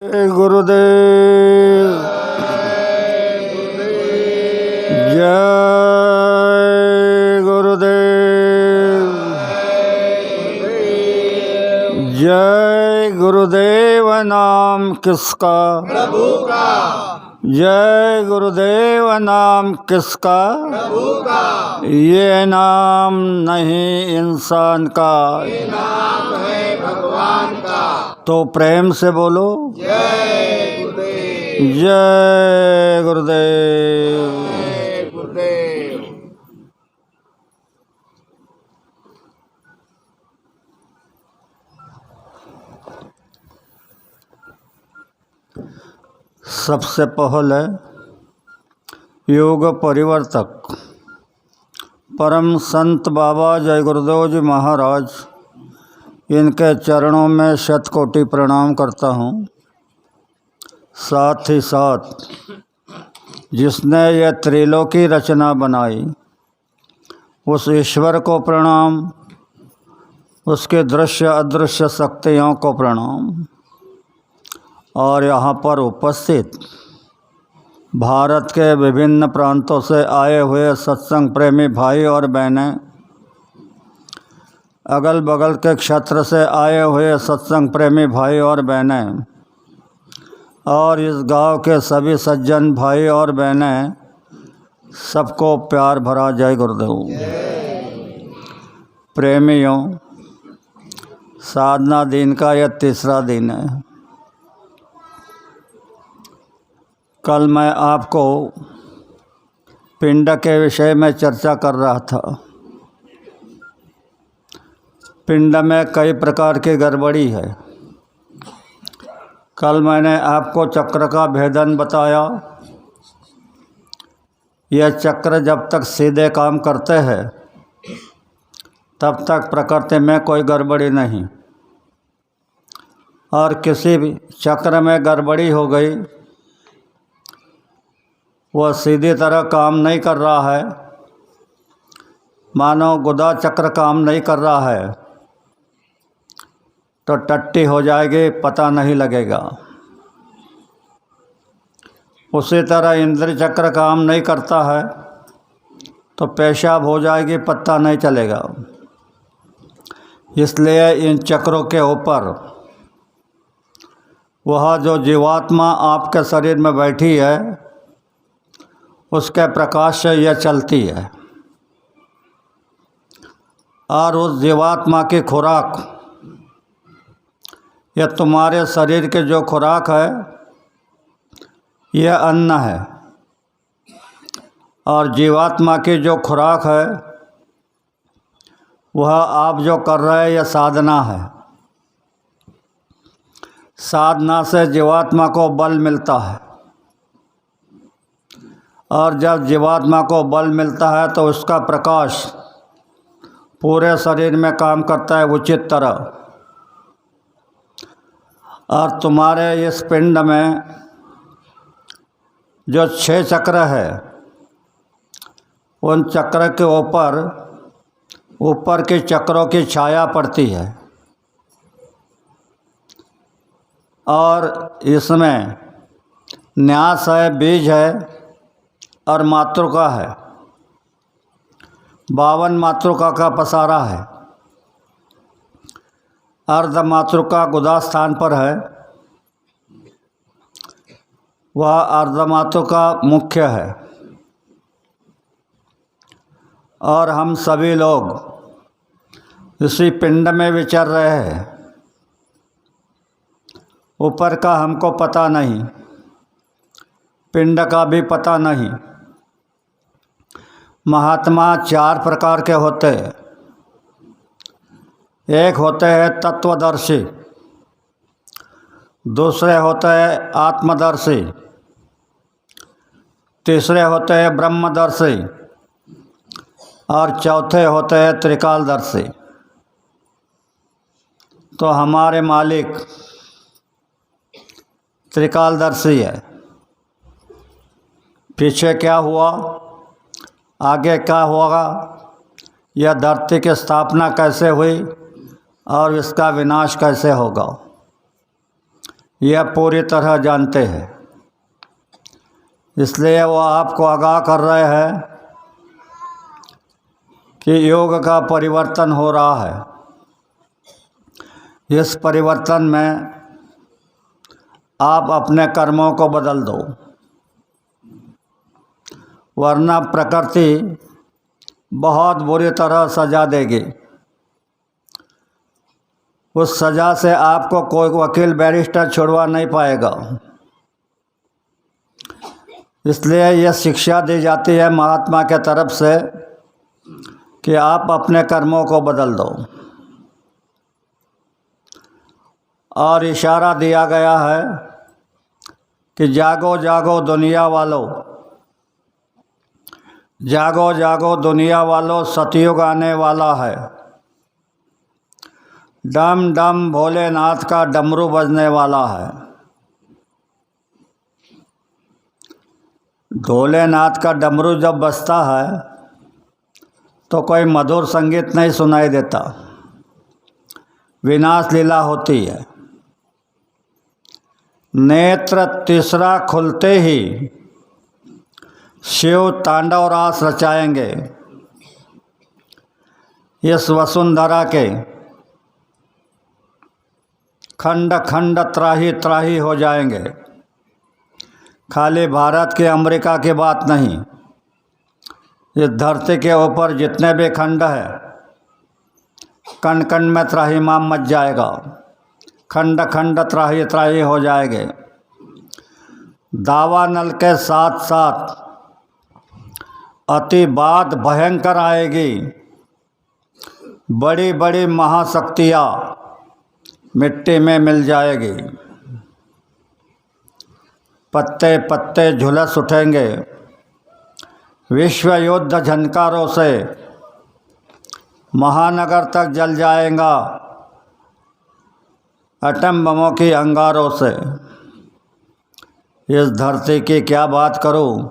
गुरुदेव जय गुरुदेव जय गुरुदेव नाम किसका प्रभु का, जय गुरुदेव नाम किसका प्रभु का, ये नाम नहीं इंसान का ये नाम है भगवान का। तो प्रेम से बोलो जय गुरुदेव, जय गुरुदेव। जय गुरुदेव। सबसे पहले योग परिवर्तक परम संत बाबा जय गुरुदेव जी महाराज, इनके चरणों में शतकोटि प्रणाम करता हूँ। साथ ही साथ जिसने यह त्रिलोकी रचना बनाई उस ईश्वर को प्रणाम, उसके दृश्य अदृश्य शक्तियों को प्रणाम, और यहाँ पर उपस्थित भारत के विभिन्न प्रांतों से आए हुए सत्संग प्रेमी भाई और बहनें, अगल बगल के क्षेत्र से आए हुए सत्संग प्रेमी भाई और बहनें, और इस गांव के सभी सज्जन भाई और बहनें, सबको प्यार भरा जय गुरुदेव। प्रेमियों, साधना दिन का यह तीसरा दिन है। कल मैं आपको पिंड के विषय में चर्चा कर रहा था। पिंड में कई प्रकार की गड़बड़ी है। कल मैंने आपको चक्र का भेदन बताया। यह चक्र जब तक सीधे काम करते हैं तब तक प्रकृति में कोई गड़बड़ी नहीं, और किसी भी चक्र में गड़बड़ी हो गई, वह सीधी तरह काम नहीं कर रहा है, मानो गुदा चक्र काम नहीं कर रहा है, तो टट्टी हो जाएगी, पता नहीं लगेगा। उसी तरह इंद्रिय चक्र काम नहीं करता है तो पेशाब हो जाएगी, पता नहीं चलेगा। इसलिए इन चक्रों के ऊपर वह जो जीवात्मा आपके शरीर में बैठी है उसके प्रकाश से यह चलती है, और उस जीवात्मा की खुराक, यह तुम्हारे शरीर के जो खुराक है यह अन्न है, और जीवात्मा की जो खुराक है वह आप जो कर रहे हैं यह साधना है। साधना से जीवात्मा को बल मिलता है, और जब जीवात्मा को बल मिलता है तो उसका प्रकाश पूरे शरीर में काम करता है उचित तरह। और तुम्हारे इस पिंड में जो 6 चक्र है, उन चक्र के ऊपर के चक्रों की छाया पड़ती है, और इसमें न्यास है, बीज है और मातृका है। 52 मातृका का पसारा है। अर्ध मातृका गुदा स्थान पर है, वह अर्ध मातृका मुख्य है। और हम सभी लोग इसी पिंड में विचर रहे हैं। ऊपर का हमको पता नहीं, पिंड का भी पता नहीं। महात्मा 4 प्रकार के होते हैं। एक होते हैं तत्वदर्शी, दूसरे होते हैं आत्मदर्शी, तीसरे होते हैं ब्रह्मदर्शी, और चौथे होते हैं त्रिकालदर्शी। तो हमारे मालिक त्रिकालदर्शी है। पीछे क्या हुआ, आगे क्या होगा, यह धरती की स्थापना कैसे हुई और इसका विनाश कैसे होगा, यह पूरी तरह जानते हैं, इसलिए वो आपको आगाह कर रहे हैं कि योग का परिवर्तन हो रहा है। इस परिवर्तन में आप अपने कर्मों को बदल दो, वरना प्रकृति बहुत बुरी तरह सजा देगी। उस सज़ा से आपको कोई वकील बैरिस्टर छुड़वा नहीं पाएगा। इसलिए यह शिक्षा दी जाती है महात्मा के तरफ से कि आप अपने कर्मों को बदल दो। और इशारा दिया गया है कि जागो जागो दुनिया वालों, जागो जागो दुनिया वालों, सतयुग आने वाला है। डम डम भोलेनाथ का डमरू बजने वाला है। भोलेनाथ का डमरू जब बजता है तो कोई मधुर संगीत नहीं सुनाई देता, विनाश लीला होती है। नेत्र तीसरा खुलते ही शिव तांडव रास रचाएंगे। इस वसुंधरा के खंड खंड त्राही त्राही हो जाएंगे। खाली भारत के अमेरिका की बात नहीं, इस धरती के ऊपर जितने भी खंड हैं, कण कण में त्राहिमाम मच जाएगा। खंड खंड त्राही त्राही हो जाएंगे। दावानल के साथ साथ अतिबाद भयंकर आएगी। बड़ी बड़ी महाशक्तियाँ मिट्टी में मिल जाएगी। पत्ते पत्ते झुलस उठेंगे। विश्व युद्ध झनकारों से महानगर तक जल जाएगा, एटम बमों की अंगारों से। इस धरती की क्या बात करूं,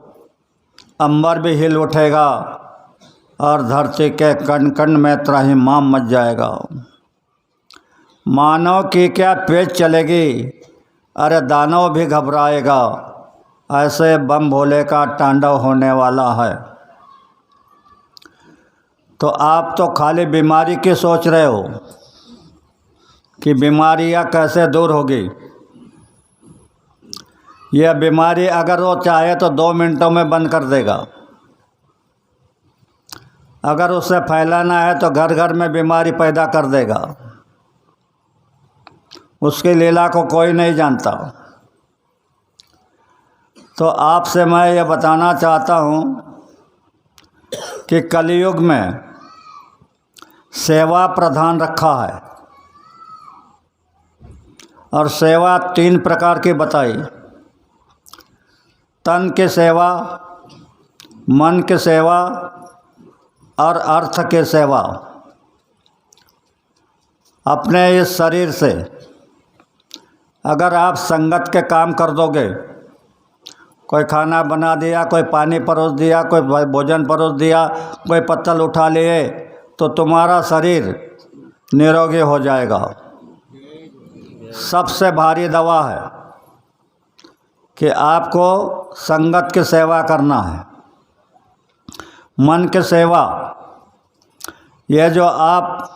अंबर भी हिल उठेगा और धरती के कण कण में त्राहिमाम मच जाएगा। मानव की क्या पेच चलेगी, अरे दानव भी घबराएगा। ऐसे बम भोले का तांडव होने वाला है। तो आप तो खाली बीमारी की सोच रहे हो कि बीमारियां कैसे दूर होगी। यह बीमारी अगर वो चाहे तो 2 मिनटों में बंद कर देगा। अगर उसे फैलाना है तो घर घर में बीमारी पैदा कर देगा। उसकी लीला को कोई नहीं जानता। तो आपसे मैं ये बताना चाहता हूँ कि कलयुग में सेवा प्रधान रखा है, और सेवा 3 प्रकार की बताई। तन की सेवा, मन की सेवा और अर्थ की सेवा। अपने इस शरीर से अगर आप संगत के काम कर दोगे, कोई खाना बना दिया, कोई पानी परोस दिया, कोई भोजन परोस दिया, कोई पत्तल उठा लिए, तो तुम्हारा शरीर निरोगी हो जाएगा। सबसे भारी दवा है कि आपको संगत की सेवा करना है। मन की सेवा, यह जो आप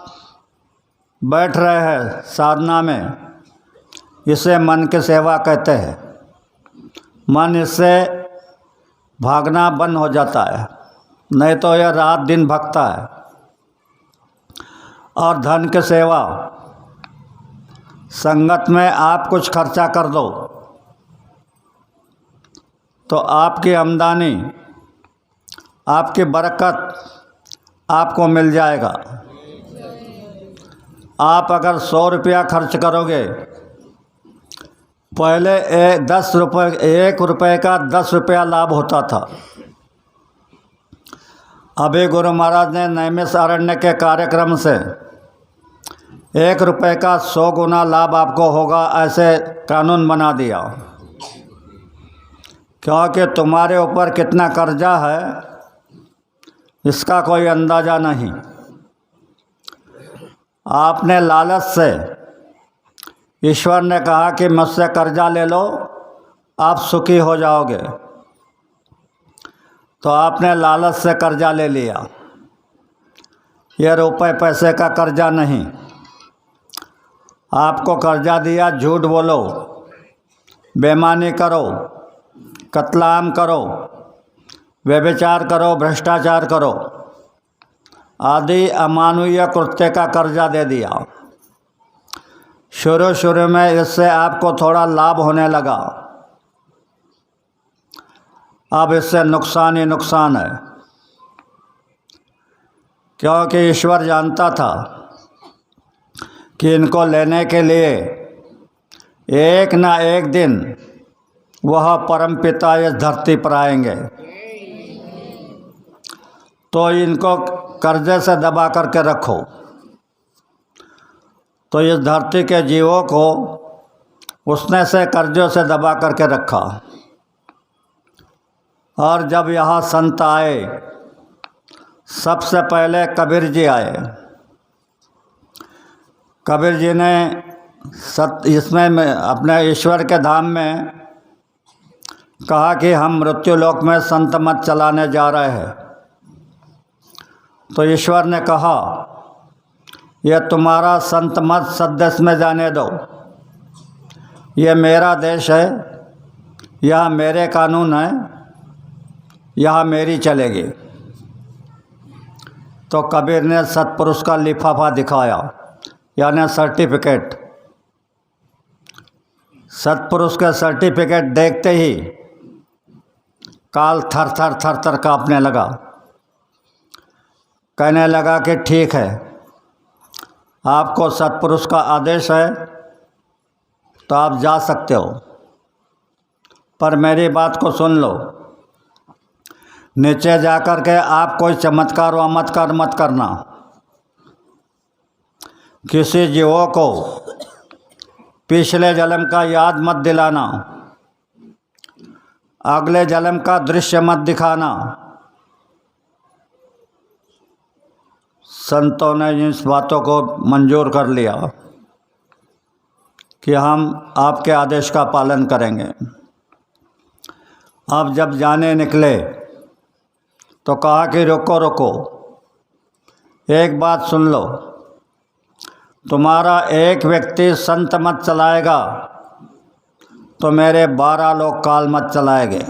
बैठ रहे हैं साधना में, इसे मन की सेवा कहते हैं। मन इससे भागना बंद हो जाता है, नहीं तो यह रात दिन भगता है। और धन की सेवा, संगत में आप कुछ खर्चा कर दो तो आपकी आमदनी, आपकी बरकत आपको मिल जाएगा। आप अगर 100 रुपया खर्च करोगे, पहले 10 रुपये, 1 रुपये का 10 रुपया लाभ होता था। अभी गुरु महाराज ने नैमिषारण्य के कार्यक्रम से 1 रुपये का 100 गुना लाभ आपको होगा, ऐसे कानून बना दिया। क्योंकि तुम्हारे ऊपर कितना कर्जा है इसका कोई अंदाज़ा नहीं। आपने लालच से ईश्वर ने कहा कि मुझसे कर्जा ले लो, आप सुखी हो जाओगे। तो आपने लालच से कर्जा ले लिया। यह रुपए पैसे का कर्जा नहीं। आपको कर्जा दिया, झूठ बोलो, बेईमानी करो, कत्लेआम करो, व्यभिचार करो, भ्रष्टाचार करो आदि अमानवीय कृत्य का कर्जा दे दिया। शुरू में इससे आपको थोड़ा लाभ होने लगा, अब इससे नुकसान ही नुकसान है, क्योंकि ईश्वर जानता था कि इनको लेने के लिए एक ना एक दिन वह परमपिता इस धरती पर आएंगे। तो इनको कर्जे से दबा करके रखो। तो इस धरती के जीवों को उसने से कर्जों से दबा करके रखा। और जब यहाँ संत आए, सबसे पहले कबीर जी आए। कबीर जी ने इसमें अपने ईश्वर के धाम में कहा कि हम मृत्यु लोक में संत मत चलाने जा रहे हैं। तो ईश्वर ने कहा, यह तुम्हारा संत मत सद्देश में जाने दो, यह मेरा देश है, यह मेरे कानून है, यह मेरी चलेगी। तो कबीर ने सत्पुरुष का लिफाफा दिखाया, यानी सर्टिफिकेट। सत्पुरुष के सर्टिफिकेट देखते ही काल थर थर कांपने लगा। कहने लगा कि ठीक है, आपको सत्पुरुष का आदेश है तो आप जा सकते हो, पर मेरी बात को सुन लो। नीचे जाकर के आप कोई चमत्कार वमत्कार मत करना, किसी जीवों को पिछले जन्म का याद मत दिलाना, अगले जन्म का दृश्य मत दिखाना। संतों ने इस बातों को मंजूर कर लिया कि हम आपके आदेश का पालन करेंगे। अब जब जाने निकले तो कहा कि रुको रुको, एक बात सुन लो, तुम्हारा एक व्यक्ति संत मत चलाएगा तो मेरे 12 लोग काल मत चलाएंगे।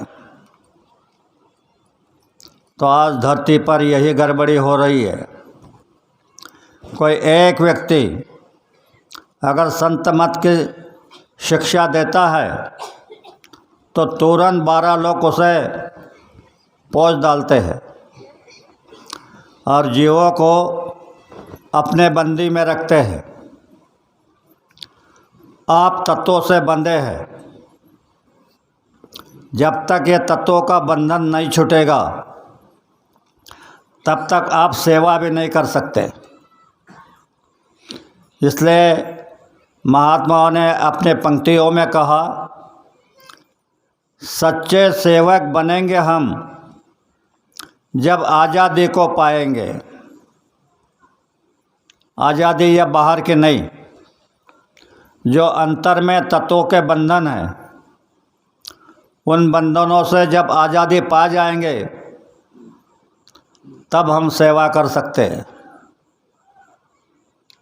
तो आज धरती पर यही गड़बड़ी हो रही है। कोई एक व्यक्ति अगर संत मत की शिक्षा देता है तो तुरंत 12 लोग उसे पोंछ डालते हैं और जीवों को अपने बंदी में रखते हैं। आप तत्वों से बंधे हैं। जब तक ये तत्वों का बंधन नहीं छूटेगा तब तक आप सेवा भी नहीं कर सकते। इसलिए महात्माओं ने अपने पंक्तियों में कहा, सच्चे सेवक बनेंगे हम जब आज़ादी को पाएंगे। आज़ादी यह बाहर की नहीं, जो अंतर में तत्वों के बंधन हैं, उन बंधनों से जब आज़ादी पा जाएंगे तब हम सेवा कर सकते हैं,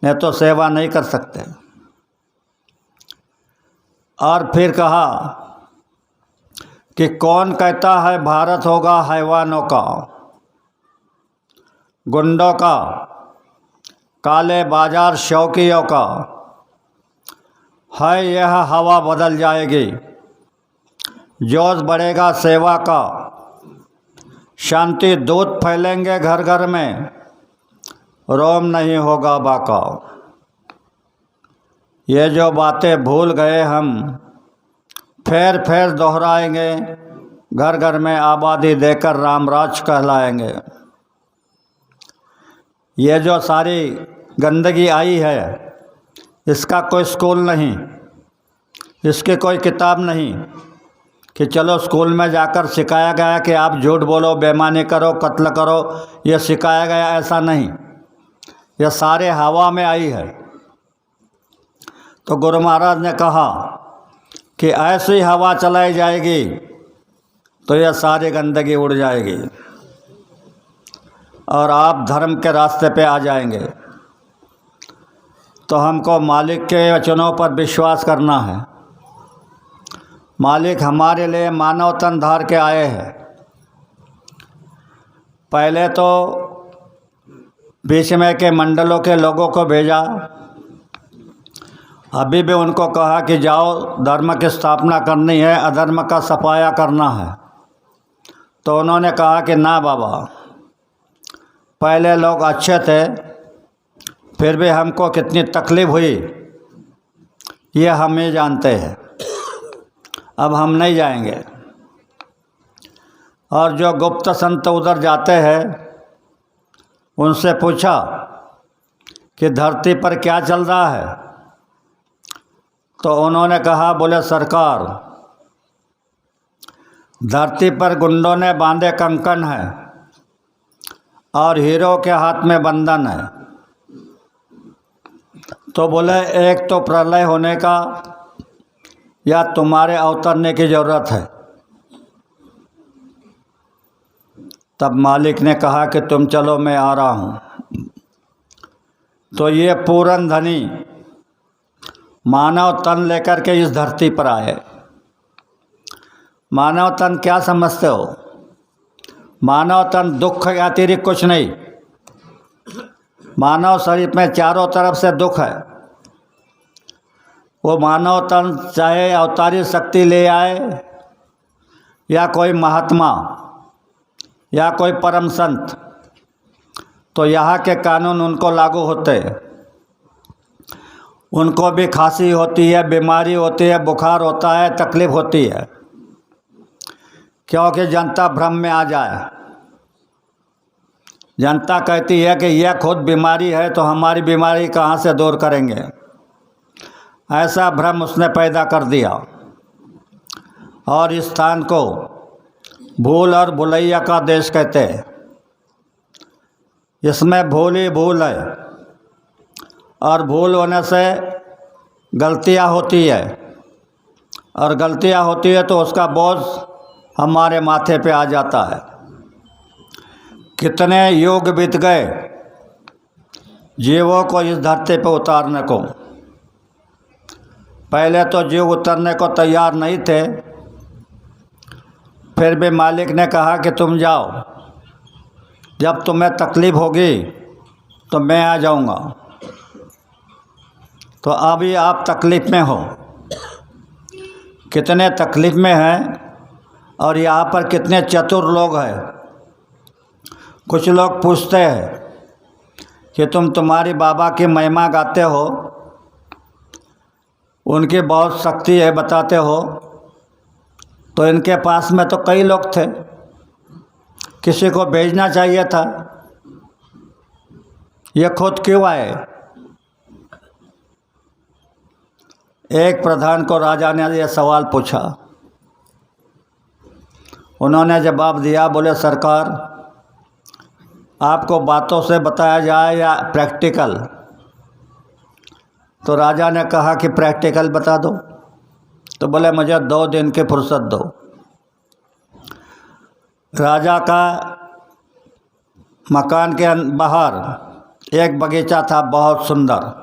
नहीं तो सेवा नहीं कर सकते। और फिर कहा कि कौन कहता है भारत होगा हैवानों का, गुंडों का, काले बाजार शौकियों का। है यह हवा बदल जाएगी, जोश बढ़ेगा सेवा का, शांति दूत फैलेंगे घर घर में, रोम नहीं होगा बाका। ये जो बातें भूल गए हम फेर दोहराएंगे, घर घर में आबादी देकर रामराज कहलाएंगे। ये जो सारी गंदगी आई है इसका कोई स्कूल नहीं, इसकी कोई किताब नहीं कि चलो स्कूल में जाकर सिखाया गया कि आप झूठ बोलो, बेईमानी करो, कत्ल करो, ये सिखाया गया, ऐसा नहीं। यह सारे हवा में आई है। तो गुरु महाराज ने कहा कि ऐसी हवा चलाई जाएगी तो यह सारी गंदगी उड़ जाएगी और आप धर्म के रास्ते पे आ जाएंगे। तो हमको मालिक के वचनों पर विश्वास करना है। मालिक हमारे लिए मानव तन धार के आए हैं। पहले तो बीच में के मंडलों के लोगों को भेजा, अभी भी उनको कहा कि जाओ धर्म की स्थापना करनी है, अधर्म का सफाया करना है। तो उन्होंने कहा कि ना बाबा, पहले लोग अच्छे थे, फिर भी हमको कितनी तकलीफ़ हुई ये हम ही जानते हैं, अब हम नहीं जाएंगे। और जो गुप्त संत उधर जाते हैं उनसे पूछा कि धरती पर क्या चल रहा है। तो उन्होंने कहा, बोले सरकार, धरती पर गुंडों ने बांधे कंकण है और हीरो के हाथ में बंधन है। तो बोले एक तो प्रलय होने का या तुम्हारे अवतरने की ज़रूरत है। तब मालिक ने कहा कि तुम चलो, मैं आ रहा हूँ। तो ये पूरन धनी मानव तन लेकर के इस धरती पर आए। मानव तन क्या समझते हो? मानव तन दुख के अतिरिक्त कुछ नहीं। मानव शरीर में चारों तरफ से दुख है। वो मानव तन चाहे अवतारी शक्ति ले आए या कोई महात्मा या कोई परम संत, तो यहाँ के कानून उनको लागू होते हैं। उनको भी खांसी होती है, बीमारी होती है, बुखार होता है, तकलीफ़ होती है, क्योंकि जनता भ्रम में आ जाए। जनता कहती है कि यह खुद बीमारी है तो हमारी बीमारी कहाँ से दूर करेंगे। ऐसा भ्रम उसने पैदा कर दिया और इस स्थान को भूल और भुलैया का देश कहते हैं। इसमें भूल ही भूल है और भूल होने से गलतियां होती है और गलतियां होती है तो उसका बोझ हमारे माथे पे आ जाता है। कितने युग बीत गए जीवों को इस धरती पे उतारने को। पहले तो जीव उतरने को तैयार नहीं थे, फिर भी मालिक ने कहा कि तुम जाओ, जब तुम्हें तकलीफ़ होगी तो मैं आ जाऊंगा। तो अभी आप तकलीफ़ में हो, कितने तकलीफ़ में हैं और यहाँ पर कितने चतुर लोग हैं। कुछ लोग पूछते हैं कि तुम्हारी बाबा की महिमा गाते हो, उनकी बहुत शक्ति है बताते हो, तो इनके पास में तो कई लोग थे, किसी को भेजना चाहिए था, ये खुद क्यों आए? एक प्रधान को राजा ने यह सवाल पूछा। उन्होंने जवाब दिया, बोले सरकार, आपको बातों से बताया जाए या प्रैक्टिकल? तो राजा ने कहा कि प्रैक्टिकल बता दो। तो बोले मुझे 2 दिन की फुर्सत दो। राजा का मकान के बाहर एक बगीचा था बहुत सुंदर,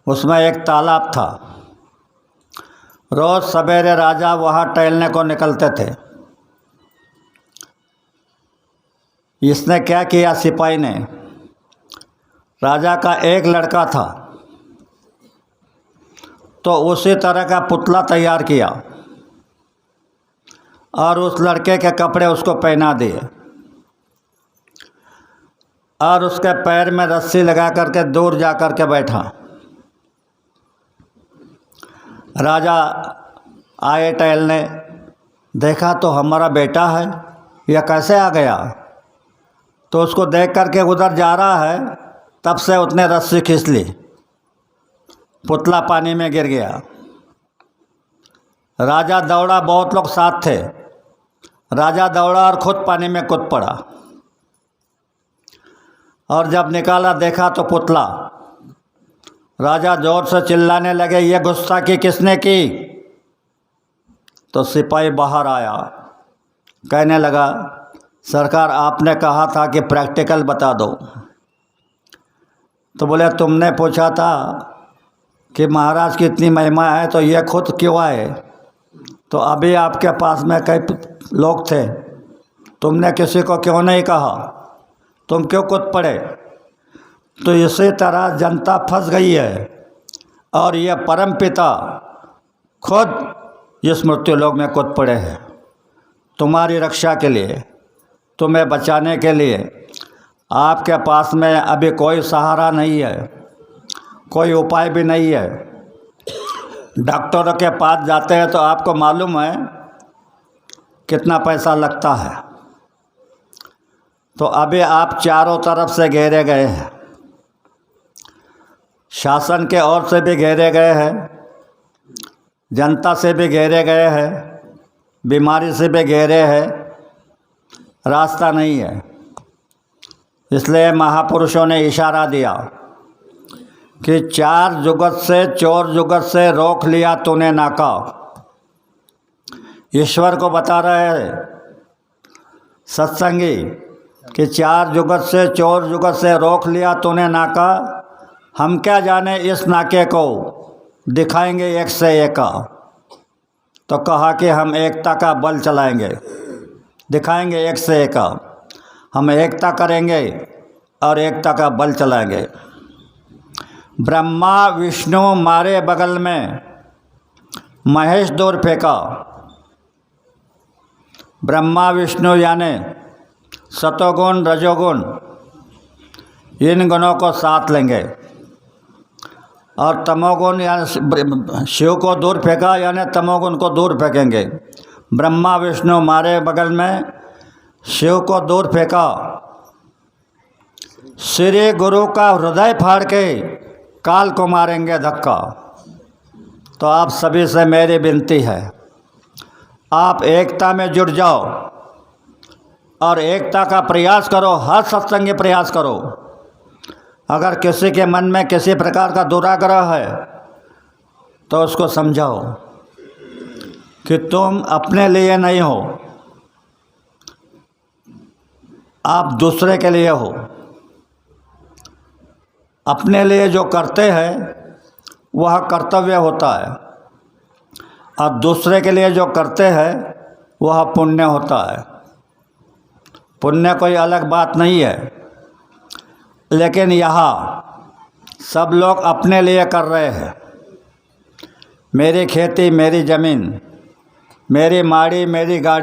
उसमें एक तालाब था। रोज़ सवेरे राजा वहाँ टहलने को निकलते थे। इसने क्या किया, सिपाही ने, राजा का एक लड़का था तो उसी तरह का पुतला तैयार किया और उस लड़के के कपड़े उसको पहना दिए और उसके पैर में रस्सी लगा करके दूर जा कर के बैठा। राजा आए टहलने, देखा तो हमारा बेटा है, यह कैसे आ गया? तो उसको देख करके उधर जा रहा है, तब से उसने रस्सी खींच ली, पुतला पानी में गिर गया। राजा दौड़ा, बहुत लोग साथ थे। राजा दौड़ा और खुद पानी में कूद पड़ा और जब निकाला देखा तो पुतला राजा जोर से चिल्लाने लगे, ये गुस्ताखी किसने की? तो सिपाही बाहर आया, कहने लगा, सरकार आपने कहा था कि प्रैक्टिकल बता दो। तो बोले, तुमने पूछा था कि महाराज की इतनी महिमा है तो ये खुद क्यों आए? तो अभी आपके पास में कई लोग थे, तुमने किसी को क्यों नहीं कहा? तुम क्यों कूद पड़े? तो इसी तरह जनता फंस गई है और ये परम पिता खुद इस मृत्युलोक में कूद पड़े हैं तुम्हारी रक्षा के लिए, तुम्हें बचाने के लिए। आपके पास में अभी कोई सहारा नहीं है, कोई उपाय भी नहीं है। डॉक्टरों के पास जाते हैं तो आपको मालूम है कितना पैसा लगता है। तो अभी आप चारों तरफ से घेरे गए हैं, शासन के ओर से भी घेरे गए हैं, जनता से भी घेरे गए हैं, बीमारी से भी घेरे हैं, रास्ता नहीं है। इसलिए महापुरुषों ने इशारा दिया कि 4 जुगत से चोर जुगत से रोक लिया तूने नाका। ईश्वर को बता रहे हैं सत्संगी कि 4 जुगत से चोर जुगत से रोक लिया तूने नाका। हम क्या जाने इस नाके को दिखाएंगे एक से एक। तो कहा कि हम एकता का बल चलाएंगे, दिखाएंगे एक से एक। हम एकता करेंगे और एकता का बल चलाएंगे। ब्रह्मा विष्णु मारे बगल में, महेश दूर फेंका। ब्रह्मा विष्णु यानी सतोगुण रजोगुण, इन गुणों को साथ लेंगे। और तमोगुण यानी शिव को दूर फेंका, यानी तमोगुण को दूर फेंकेंगे। ब्रह्मा विष्णु मारे बगल में, शिव को दूर फेंका। श्री गुरु का हृदय फाड़ के काल को मारेंगे धक्का। तो आप सभी से मेरी विनती है, आप एकता में जुट जाओ और एकता का प्रयास करो, हर सत्संगी प्रयास करो। अगर किसी के मन में किसी प्रकार का दुराग्रह है तो उसको समझाओ कि तुम अपने लिए नहीं हो, आप दूसरे के लिए हो। अपने लिए जो करते हैं वह कर्तव्य होता है, और दूसरे के लिए जो करते हैं वह पुण्य होता है। पुण्य कोई अलग बात नहीं है, लेकिन यहाँ सब लोग अपने लिए कर रहे हैं। मेरी खेती, मेरी ज़मीन, मेरी माड़ी, मेरी गाड़ी।